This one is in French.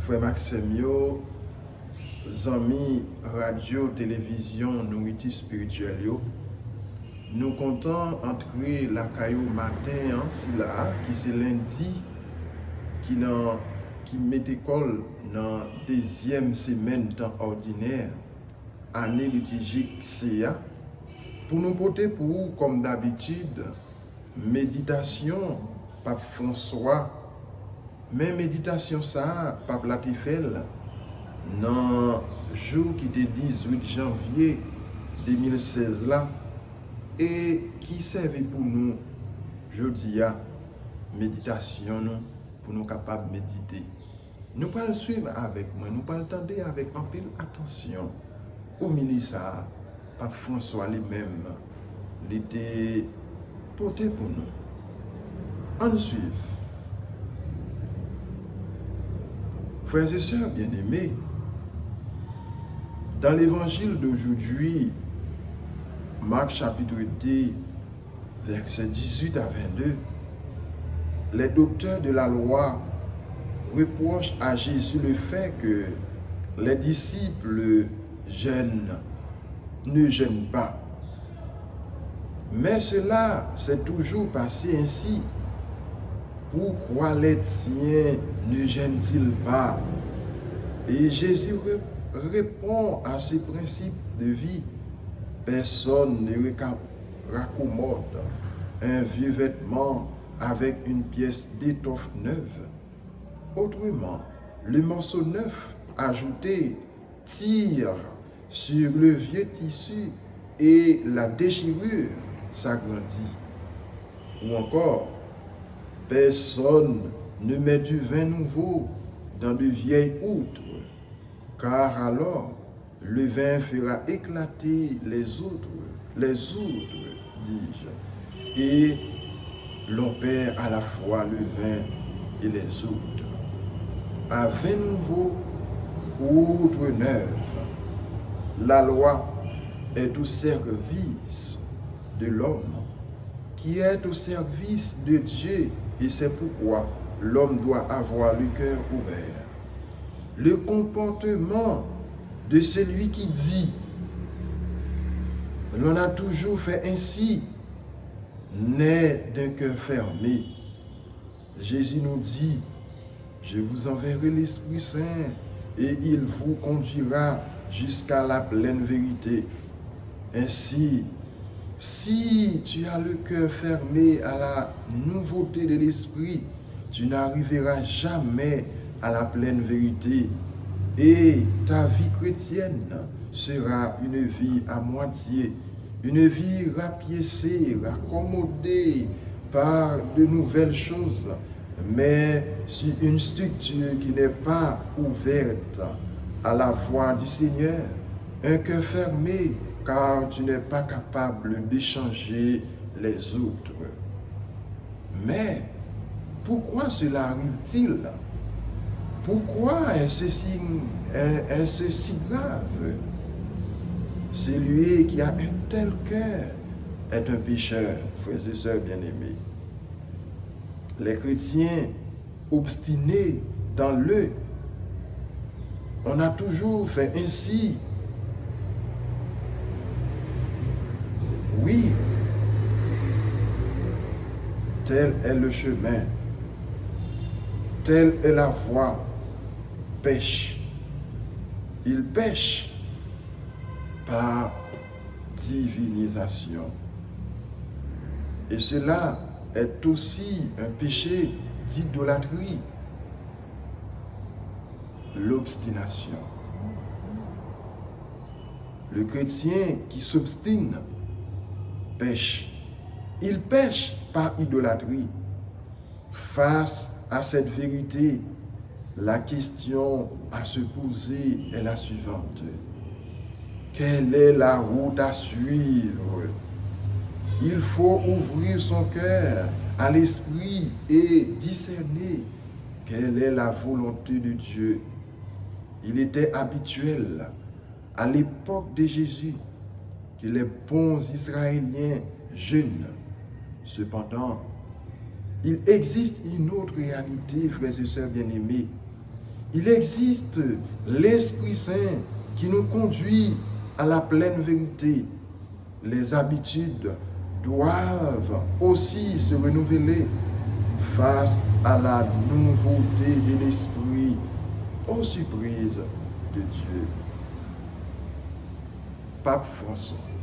Frère Maxime yo, amis radio, télévision, nourriture spirituelle yo, nous comptons entrer la caillou matin, si là, qui c'est lundi, qui met école dans deuxième semaine temps ordinaire, année liturgique CA, pour nous porter pour vous, comme d'habitude, méditation, Pape François, mais méditation ça, Pape Latifel, dans le jour qui était 18 janvier 2016 là, et qui servait pour nous, je dis, méditation nous, pour nous capables de méditer. Nous pas le suivre avec moi, nous pas le tendre avec un peu attention. Au ministre, Pape François lui-même, il était porté pour nous. On nous suit. Frères et sœurs bien-aimés, dans l'évangile d'aujourd'hui, Marc chapitre 2, versets 18 à 22, les docteurs de la loi reprochent à Jésus le fait que les disciples ne gênent pas. Mais cela s'est toujours passé ainsi. Pourquoi les tiens ne gênent-ils pas? Et Jésus répond à ce principe de vie. Personne ne raccommode un vieux vêtement avec une pièce d'étoffe neuve. Autrement, le morceau neuf ajouté tire sur le vieux tissu et la déchirure s'agrandit. Ou encore, personne ne met du vin nouveau dans de vieilles outres, car alors le vin fera éclater les outres, dis-je, et l'on perd à la fois le vin et les outres. À vin nouveau, outre neuve, la loi est au service de l'homme, qui est au service de Dieu, et c'est pourquoi l'homme doit avoir le cœur ouvert. Le comportement de celui qui dit « l'on a toujours fait ainsi » naît d'un cœur fermé. Jésus nous dit « je vous enverrai l'Esprit Saint et il vous conduira jusqu'à la pleine vérité ». Ainsi, si tu as le cœur fermé à la nouveauté de l'Esprit, tu n'arriveras jamais à la pleine vérité. Et ta vie chrétienne sera une vie à moitié, une vie rapiécée, raccommodée par de nouvelles choses, mais sur une structure qui n'est pas ouverte à la voix du Seigneur, un cœur fermé, car tu n'es pas capable d'échanger les autres. Mais pourquoi cela arrive-t-il? Pourquoi est-ce si grave? Celui qui a un tel cœur est un pécheur, frères et sœurs bien-aimés. Les chrétiens obstinés dans le « on a toujours fait ainsi ». Oui, tel est le chemin, telle est la voie, pêche. Il pêche par divinisation. Et cela est aussi un péché d'idolâtrie, l'obstination. Le chrétien qui s'obstine pêche. Il pêche par idolâtrie. Face à cette vérité, la question à se poser est la suivante. Quelle est la route à suivre? Il faut ouvrir son cœur à l'esprit et discerner quelle est la volonté de Dieu. Il était habituel à l'époque de Jésus que les bons Israéliens jeûnent. Cependant, il existe une autre réalité, frères et sœurs bien-aimés. Il existe l'Esprit Saint qui nous conduit à la pleine vérité. Les habitudes doivent aussi se renouveler face à la nouveauté de l'esprit, aux surprises de Dieu. Pape François.